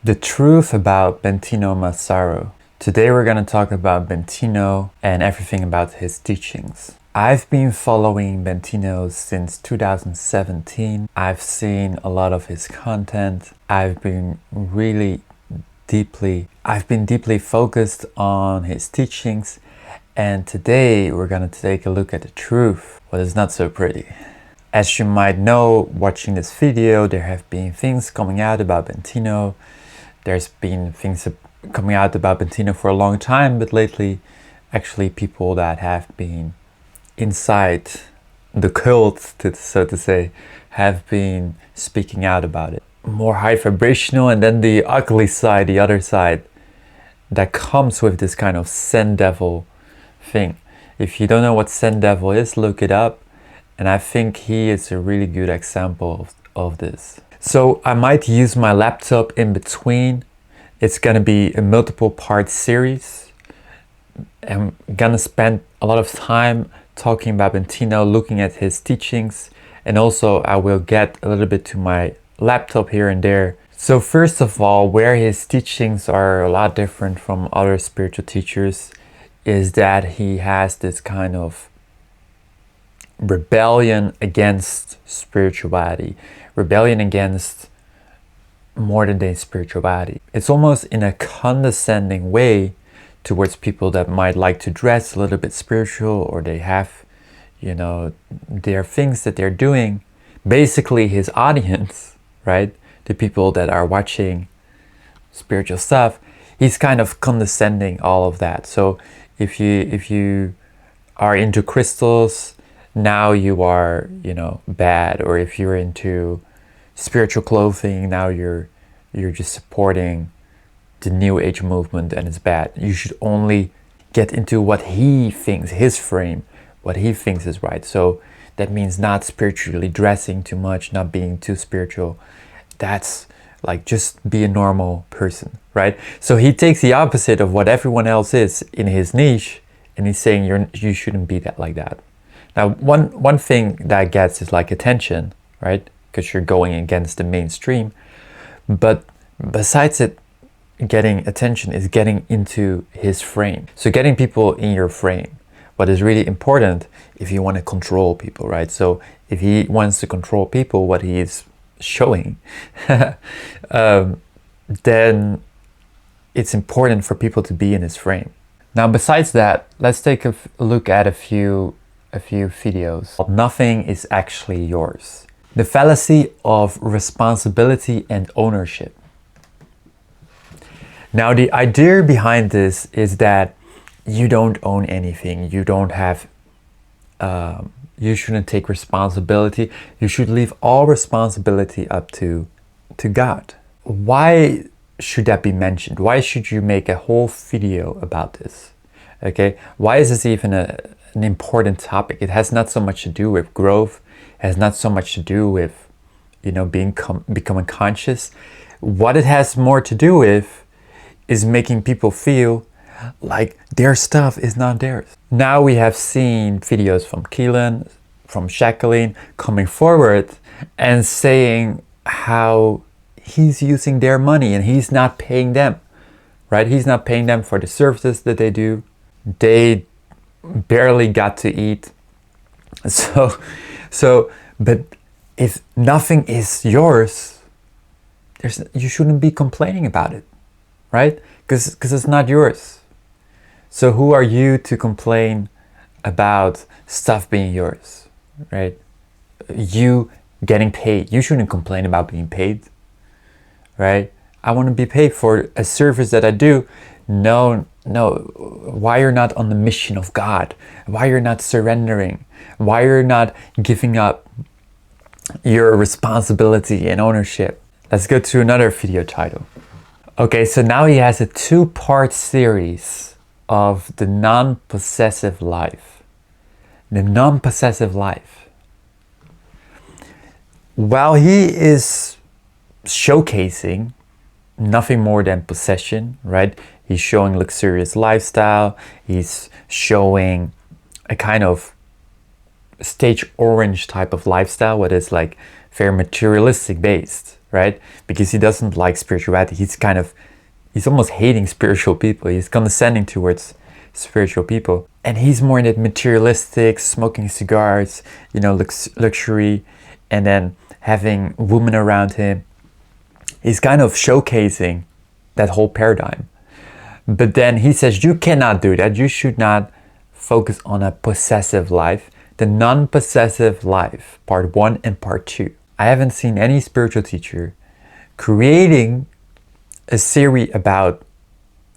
The Truth About Bentinho Massaro. Today we're going to talk about Bentinho and everything about his teachings. I've been following Bentinho since 2017. I've seen a lot of his content. I've been deeply focused on his teachings, and today we're going to take a look at the truth, what is not so pretty. As you might know, watching this video, there have been things coming out about Bentinho. There's been things coming out about Bentinho for a long time, but lately, actually people that have been inside the cult, so to say, have been speaking out about it. More high vibrational, and then the ugly side, the other side, that comes with this kind of Zen devil thing. If you don't know what Zen devil is, look it up. And I think he is a really good example of this. So I might use my laptop in between. It's gonna be a multiple part series. I'm gonna spend a lot of time talking about Bentinho, looking at his teachings, and also I will get a little bit to my laptop here and there. So first of all, where his teachings are a lot different from other spiritual teachers is that he has this kind of rebellion against spirituality, rebellion against modern day spirituality. It's almost in a condescending way towards people that might like to dress a little bit spiritual, or they have, there are things that they're doing. Basically his audience, right? The people that are watching spiritual stuff, he's kind of condescending all of that. So if you are into crystals, now you are, bad. Or if you're into spiritual clothing, now you're just supporting the New Age movement and it's bad. You should only get into what he thinks, his frame, what he thinks is right. So that means not spiritually dressing too much, not being too spiritual. That's like, just be a normal person, right? So he takes the opposite of what everyone else is in his niche, and he's saying you shouldn't be like that. Now, one thing that gets is like attention, right? Because you're going against the mainstream. But besides it, getting attention is getting into his frame. So getting people in your frame. What is really important if you want to control people, right? So if he wants to control people, what he is showing, then it's important for people to be in his frame. Now, besides that, let's take a look at a few videos. Nothing is actually yours. The fallacy of responsibility and ownership. Now, the idea behind this is that you don't own anything. You don't have, you shouldn't take responsibility. You should leave all responsibility up to God. Why should that be mentioned? Why should you make a whole video about this? Okay, why is this even an important topic? It has not so much to do with growth. It has not so much to do with, becoming conscious. What it has more to do with is making people feel like their stuff is not theirs. Now we have seen videos from Keelan, from Jacqueline coming forward and saying how he's using their money and he's not paying them, right? He's not paying them for the services that they do. They barely got to eat. But if nothing is yours, you shouldn't be complaining about it, right? Because it's not yours. So who are you to complain about stuff being yours, right? You getting paid. You shouldn't complain about being paid, right? I want to be paid for a service that I do. No. Why you're not on the mission of God? Why you're not surrendering? Why you're not giving up your responsibility and ownership? Let's go to another video title. Okay, so now he has a 2-part series of the non-possessive life. The non-possessive life. While he is showcasing nothing more than possession, right? He's showing luxurious lifestyle. He's showing a kind of stage orange type of lifestyle, what is like very materialistic based, right? Because he doesn't like spirituality. He's almost hating spiritual people. He's condescending towards spiritual people. And he's more in that materialistic, smoking cigars, luxury, and then having women around him. He's kind of showcasing that whole paradigm. But then he says, you cannot do that. You should not focus on a possessive life. The non-possessive life, part 1 and part 2. I haven't seen any spiritual teacher creating a series about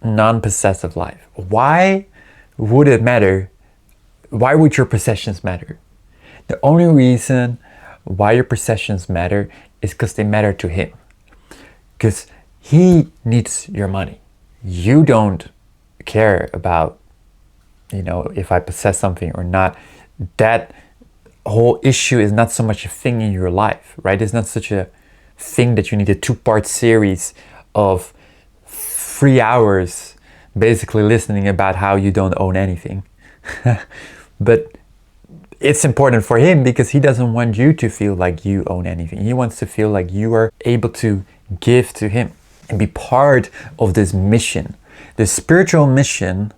non-possessive life. Why would it matter? Why would your possessions matter? The only reason why your possessions matter is because they matter to him. Because he needs your money. You don't care about, if I possess something or not. That whole issue is not so much a thing in your life, right? It's not such a thing that you need a 2-part series of 3 hours basically listening about how you don't own anything. But it's important for him because he doesn't want you to feel like you own anything. He wants to feel like you are able to give to him and be part of this mission, the spiritual mission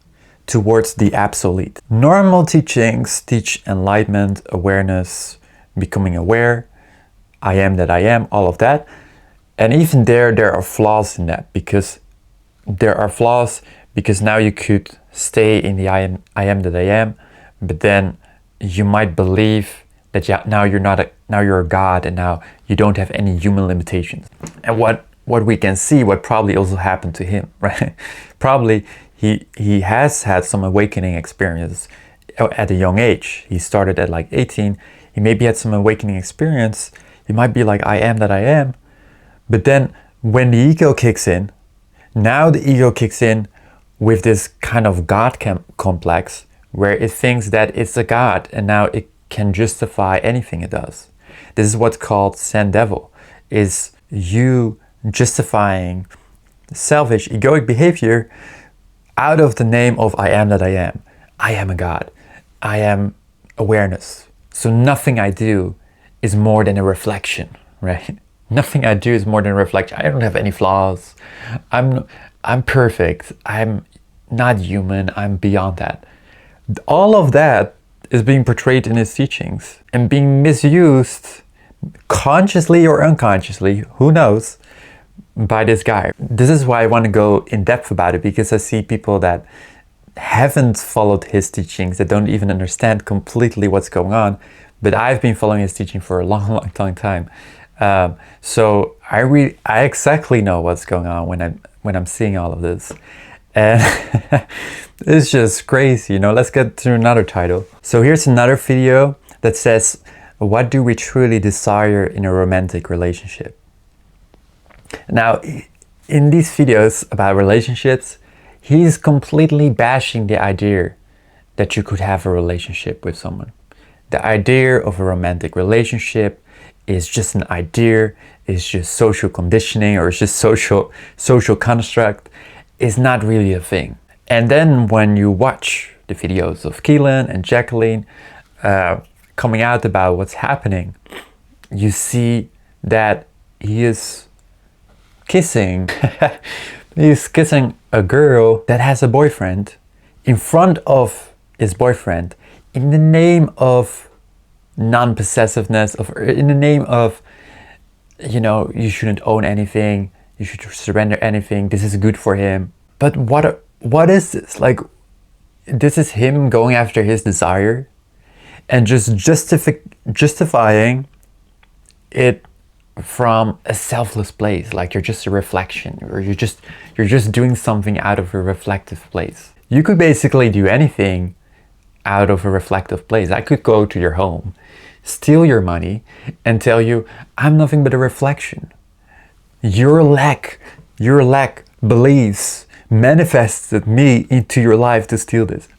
towards the absolute. Normal teachings teach enlightenment, awareness, becoming aware, I am that I am, all of that. And even there are flaws in that, because there are flaws because now you could stay in the I am that I am, but then you might believe that now you're a God and now you don't have any human limitations. And what we can see, what probably also happened to him, right? Probably he has had some awakening experiences at a young age. He started at like 18. He maybe had some awakening experience. He might be like, I am that I am. But then when the ego kicks in, now the ego kicks in with this kind of God complex where it thinks that it's a God and now it can justify anything it does. This is what's called Sand Devil, is you justifying selfish, egoic behavior out of the name of I am that I am. I am a God. I am awareness. So nothing I do is more than a reflection, right? Nothing I do is more than a reflection. I don't have any flaws. I'm perfect. I'm not human. I'm beyond that. All of that is being portrayed in his teachings and being misused consciously or unconsciously, who knows, by this guy. This is why I want to go in depth about it, because I see people that haven't followed his teachings, that don't even understand completely what's going on. But I've been following his teaching for a long time. So I exactly know what's going on when I'm seeing all of this. And it's just crazy, Let's get to another title. So here's another video that says, what do we truly desire in a romantic relationship? Now, in these videos about relationships, he's completely bashing the idea that you could have a relationship with someone. The idea of a romantic relationship is just an idea, it's just social conditioning, or it's just social construct. It's not really a thing. And then when you watch the videos of Keelan and Jacqueline coming out about what's happening, you see that he is kissing he's kissing a girl that has a boyfriend in front of his boyfriend in the name of non-possessiveness, in the name of, you shouldn't own anything, you should surrender anything, this is good for him. But what is this? Like, this is him going after his desire and just justifying it from a selfless place, like you're just a reflection, or you're just doing something out of a reflective place. You could basically do anything out of a reflective place. I could go to your home, steal your money, and tell you I'm nothing but a reflection. Your lack beliefs manifested me into your life to steal this.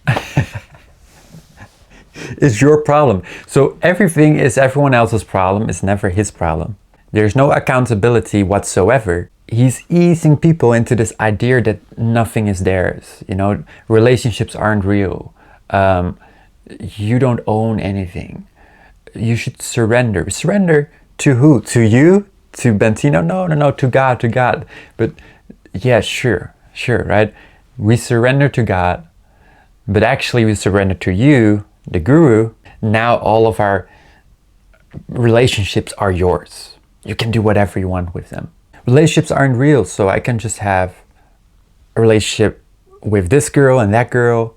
It's your problem. So everything is everyone else's problem. It's never his problem. There's no accountability whatsoever. He's easing people into this idea that nothing is theirs. Relationships aren't real. You don't own anything. You should surrender. Surrender To who? To you? To Bentinho? No, to God, to God. But yeah, sure, right? We surrender to God, but actually we surrender to you, the guru. Now all of our relationships are yours. You can do whatever you want with them. Relationships aren't real, so I can just have a relationship with this girl and that girl,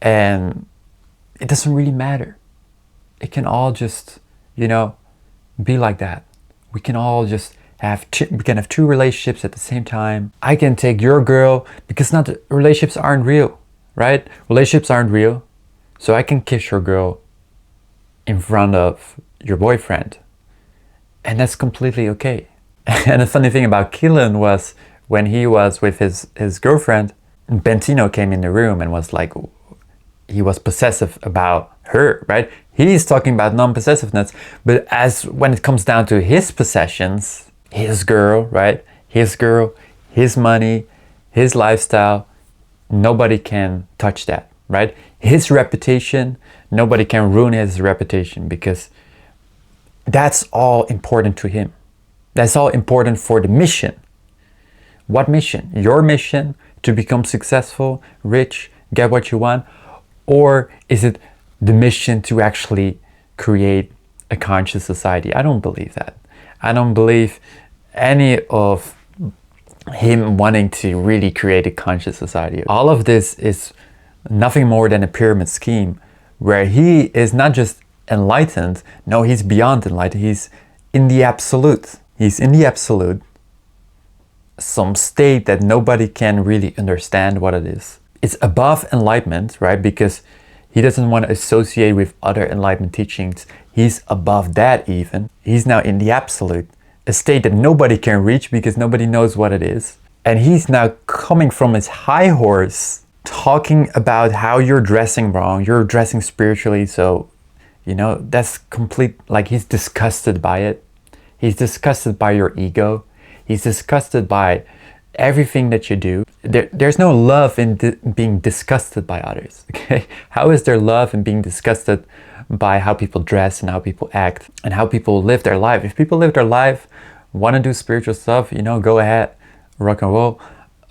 and it doesn't really matter. It can all just, be like that. We can all just have two relationships at the same time. I can take your girl, because relationships aren't real, right? Relationships aren't real. So I can kiss your girl in front of your boyfriend, and that's completely okay. And the funny thing about Keelan was, when he was with his girlfriend, Bentinho came in the room and was like, he was possessive about her, right? He's talking about non-possessiveness, but when it comes down to his possessions, his girl, right? His girl, his money, his lifestyle, nobody can touch that, right? His reputation, nobody can ruin his reputation, because that's all important to him. That's all important for the mission. What mission? Your mission to become successful, rich, get what you want? Or is it the mission to actually create a conscious society? I don't believe that. I don't believe any of him wanting to really create a conscious society. All of this is nothing more than a pyramid scheme, where he is not just enlightened, no, he's beyond enlightened. He's in the absolute. He's in the absolute, some state that nobody can really understand what it is. It's above enlightenment, right? Because he doesn't want to associate with other enlightenment teachings. He's above that even. He's now in the absolute, a state that nobody can reach because nobody knows what it is. And he's now coming from his high horse, talking about how you're dressing wrong, you're dressing spiritually. So, that's complete, like, he's disgusted by it. He's disgusted by your ego. He's disgusted by everything that you do. There's no love in being disgusted by others, okay? How is there love in being disgusted by how people dress and how people act and how people live their life? If people live their life, want to do spiritual stuff, go ahead, rock and roll.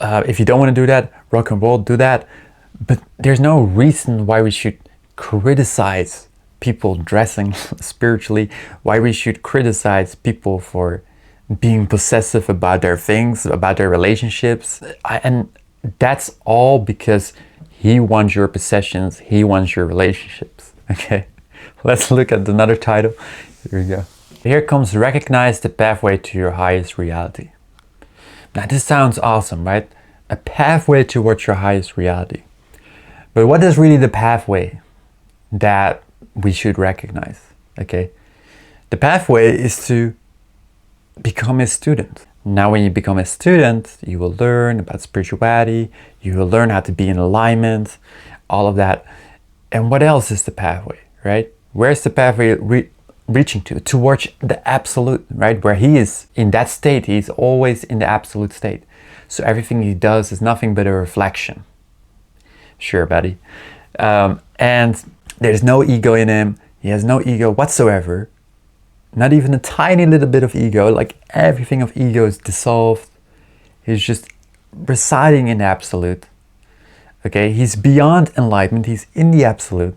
If you don't want to do that, rock and roll, do that. But there's no reason why we should criticize people dressing spiritually, why we should criticize people for being possessive about their things, about their relationships. And that's all because he wants your possessions, he wants your relationships. Okay, let's look at another title. Here we go. Here comes Recognize the Pathway to Your Highest Reality. Now this sounds awesome, right? A pathway towards your highest reality. But what is really the pathway that we should recognize? Okay, the pathway is to become a student. Now when you become a student, you will learn about spirituality, you will learn how to be in alignment, all of that. And what else is the pathway, right? Where's the pathway reaching to? Towards the absolute, right? Where he is in that state, he's always in the absolute state. So everything he does is nothing but a reflection. Sure, buddy. And there's no ego in him. He has no ego whatsoever. Not even a tiny little bit of ego, like everything of ego is dissolved. He's just residing in the absolute. Okay, he's beyond enlightenment, he's in the absolute.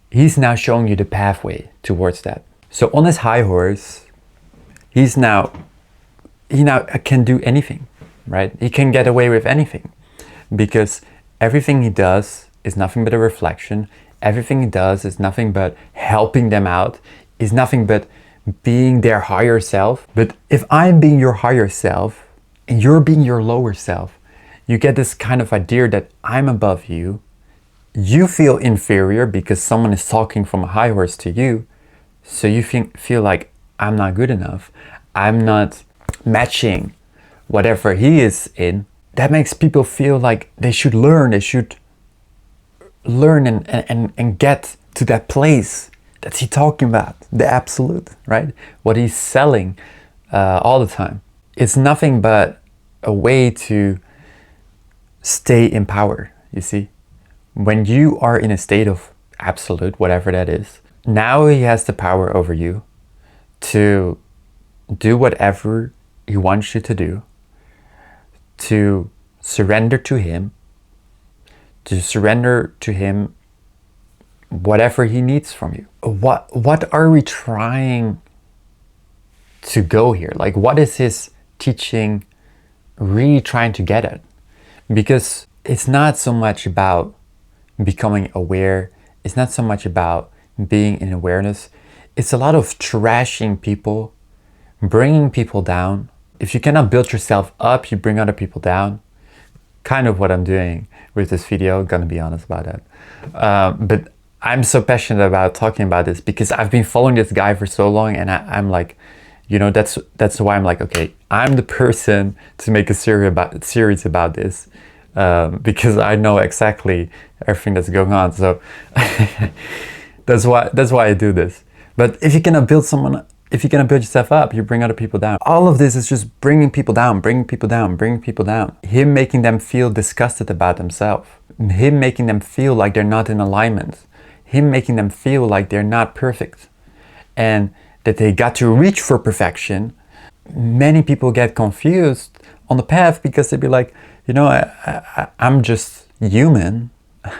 He's now showing you the pathway towards that. So on his high horse, he now can do anything, right? He can get away with anything, because everything he does is nothing but a reflection. Everything he does is nothing but helping them out, is nothing but being their higher self. But if I'm being your higher self and you're being your lower self, you get this kind of idea that I'm above you. You feel inferior because someone is talking from a high horse to you. So you feel like I'm not good enough. I'm not matching whatever he is in. That makes people feel like they should learn and get to that place that's he talking about, the absolute, right? What he's selling all the time. It's nothing but a way to stay in power, you see? When you are in a state of absolute, whatever that is, now he has the power over you. to do whatever he wants you to do, to surrender to him, whatever he needs from you. What are we trying to go here? Like, what is his teaching really trying to get at? Because it's not so much about becoming aware. It's not so much about being in awareness. It's a lot of trashing people, bringing people down. If you cannot build yourself up, you bring other people down. Kind of what I'm doing with this video, gonna be honest about that. But I'm so passionate about talking about this because I've been following this guy for so long, and I'm like, you know, that's why I'm like, okay, I'm the person to make a series about this, because I know exactly everything that's going on. So that's why I do this. But if you cannot build yourself up, you bring other people down. All of this is just bringing people down. Him making them feel disgusted about themselves. Him making them feel like they're not in alignment. Him making them feel like they're not perfect and that they got to reach for perfection. Many people get confused on the path because they'd be like, you know, I'm just human,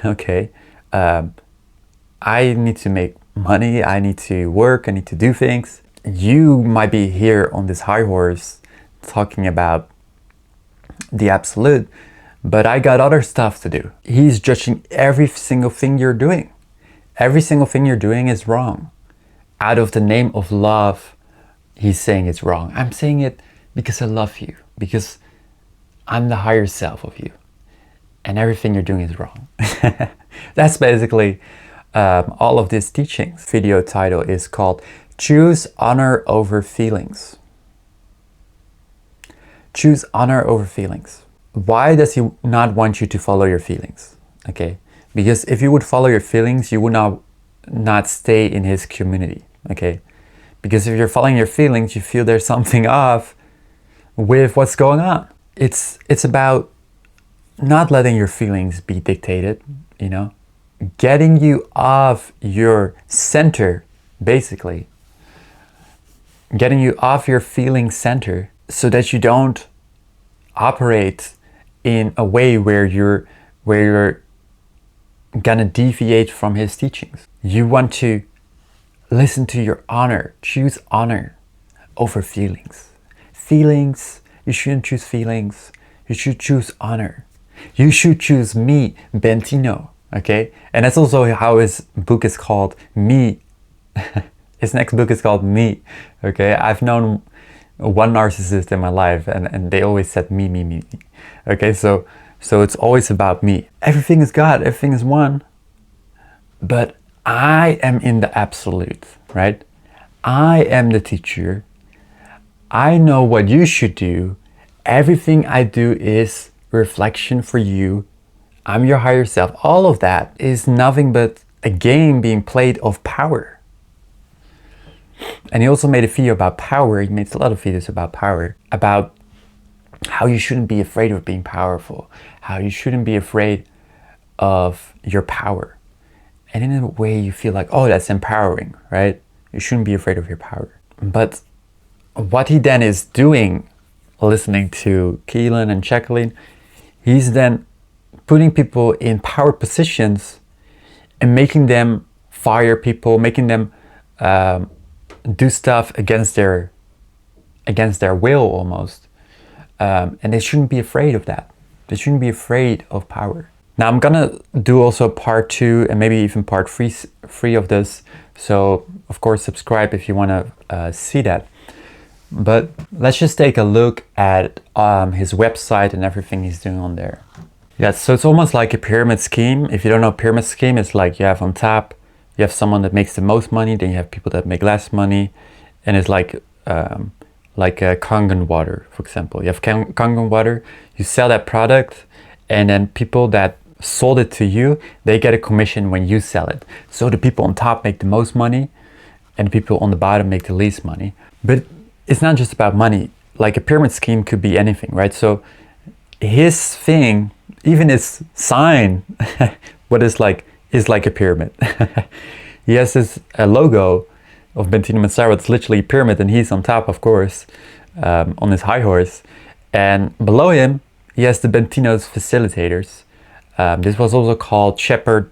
okay? I need to make money, I need to work, I need to do things. You might be here on this high horse talking about the absolute, but I got other stuff to do. He's judging every single thing you're doing. Every single thing you're doing is wrong. Out of the name of love, he's saying it's wrong. I'm saying it because I love you, because I'm the higher self of you, and everything you're doing is wrong. That's basically all of these teachings. Video title is called Choose Honor Over Feelings. Choose honor over feelings. Why does he not want you to follow your feelings? Okay, because if you would follow your feelings, you would not stay in his community. Okay, because if you're following your feelings, you feel there's something off with what's going on. It's about not letting your feelings be dictated, you know, getting you off your center, basically. Getting you off your feeling center so that you don't operate in a way where you're gonna deviate from his teachings. You want to listen to your honor. Choose honor over feelings. Feelings, you shouldn't choose feelings. You should choose honor. You should choose me, Bentinho, okay? And that's also how his book is called, Me. His next book is called Me, okay? I've known one narcissist in my life, and they always said me. Okay, so it's always about me. Everything is God, everything is one. But I am in the absolute, right? I am the teacher. I know what you should do. Everything I do is reflection for you. I'm your higher self. All of that is nothing but a game being played of power. And he also made a video about power. He makes a lot of videos about power, about how you shouldn't be afraid of being powerful, how you shouldn't be afraid of your power. And in a way you feel like, oh, that's empowering, right? You shouldn't be afraid of your power. But what he then is doing, listening to Keelan and Jacqueline, he's then putting people in power positions and making them fire people, making them do stuff against their will almost. And they shouldn't be afraid of that. They shouldn't be afraid of power. Now I'm gonna do also part 2 and maybe even part 3 of this. So of course subscribe if you wanna see that. But let's just take a look at his website and everything he's doing on there. Yeah, so it's almost like a pyramid scheme. If you don't know pyramid scheme, it's like you have on top, you have someone that makes the most money, then you have people that make less money, and it's like a Kangen water, for example. You have Kangen water, you sell that product, and then people that sold it to you, they get a commission when you sell it. So the people on top make the most money, and the people on the bottom make the least money. But it's not just about money. Like a pyramid scheme could be anything, right? So his thing, even his sign, is like a pyramid. He has this logo of Bentinho Massaro. It's literally a pyramid, and he's on top, of course, on his high horse. And below him, he has the Bentinho's facilitators. This was also called shepherd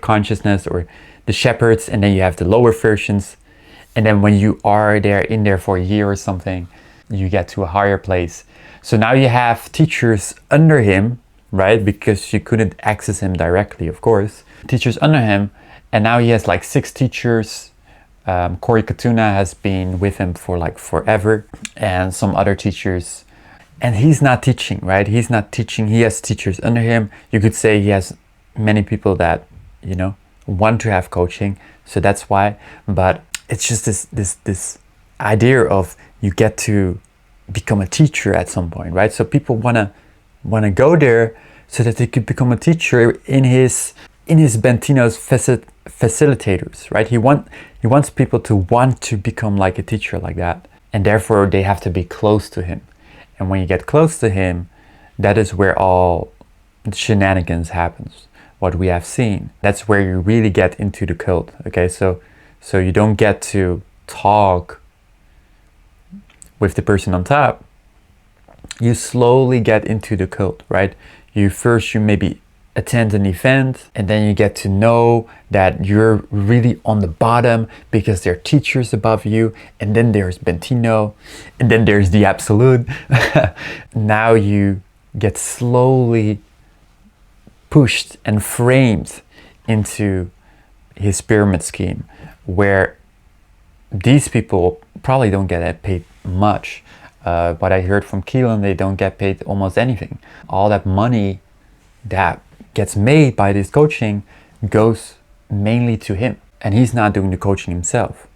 consciousness, or the shepherds. And then you have the lower versions. And then when you are in there for a year or something, you get to a higher place. So now you have teachers under him, right? Because you couldn't access him directly, of course. Teachers under him, and now he has like 6 teachers. Corey Katuna has been with him for like forever, and some other teachers. And he's not teaching, right? He's not teaching. He has teachers under him. You could say he has many people that, you know, want to have coaching. So that's why. But it's just this idea of you get to become a teacher at some point, right? So people wanna go there so that they could become a teacher in his Bentinho's facilitators, right? He wants people to want to become like a teacher like that, and therefore they have to be close to him. And when you get close to him, that is where all the shenanigans happens. What we have seen, that's where you really get into the cult. Okay, so you don't get to talk with the person on top. You slowly get into the cult, right? You maybe attend an event, and then you get to know that you're really on the bottom because there are teachers above you, and then there's Bentinho, and then there's the absolute. Now you get slowly pushed and framed into his pyramid scheme, where these people probably don't get paid much. But I heard from Keelan, they don't get paid almost anything. All that money that gets made by this coaching goes mainly to him, and he's not doing the coaching himself.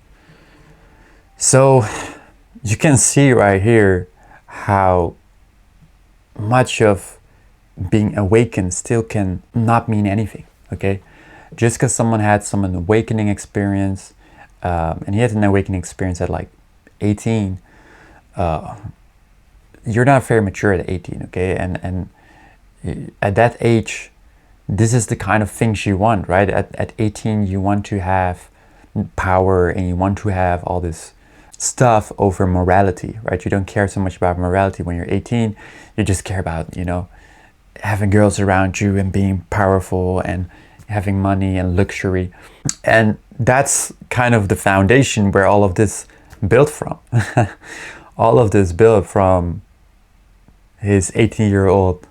So you can see right here how much of being awakened still can not mean anything. Okay, just because someone had an awakening experience, and he had an awakening experience at like 18, you're not very mature at 18, okay? And at that age, this is the kind of things you want, right? At 18, you want to have power, and you want to have all this stuff over morality, right? You don't care so much about morality when you're 18. You just care about, you know, having girls around you and being powerful and having money and luxury. And that's kind of the foundation where all of this built from. All of this built from his 18-year-old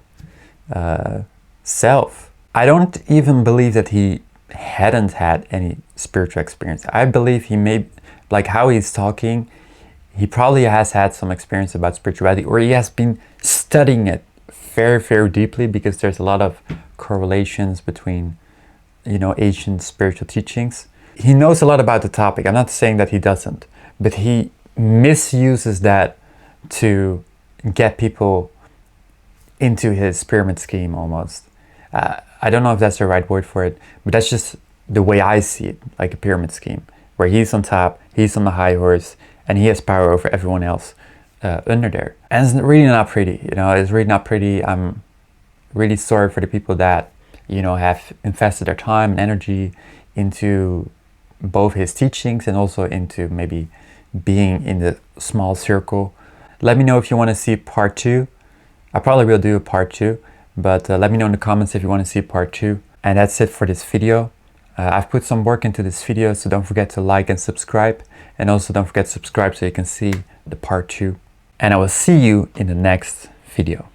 self. I don't even believe that he hadn't had any spiritual experience. I believe he may, like how he's talking, he probably has had some experience about spirituality, or he has been studying it very, very deeply, because there's a lot of correlations between, you know, ancient spiritual teachings. He knows a lot about the topic. I'm not saying that he doesn't, but he misuses that to get people into his pyramid scheme almost. I don't know if that's the right word for it, but that's just the way I see it, like a pyramid scheme, where he's on top, he's on the high horse, and he has power over everyone else under there. And it's really not pretty, you know, it's really not pretty. I'm really sorry for the people that, you know, have invested their time and energy into both his teachings and also into maybe being in the small circle. Let me know if you want to see part 2. I probably will do a part 2, but let me know in the comments if you want to see part 2. And that's it for this video. I've put some work into this video, so don't forget to like and subscribe. And also don't forget to subscribe so you can see the part 2. And I will see you in the next video.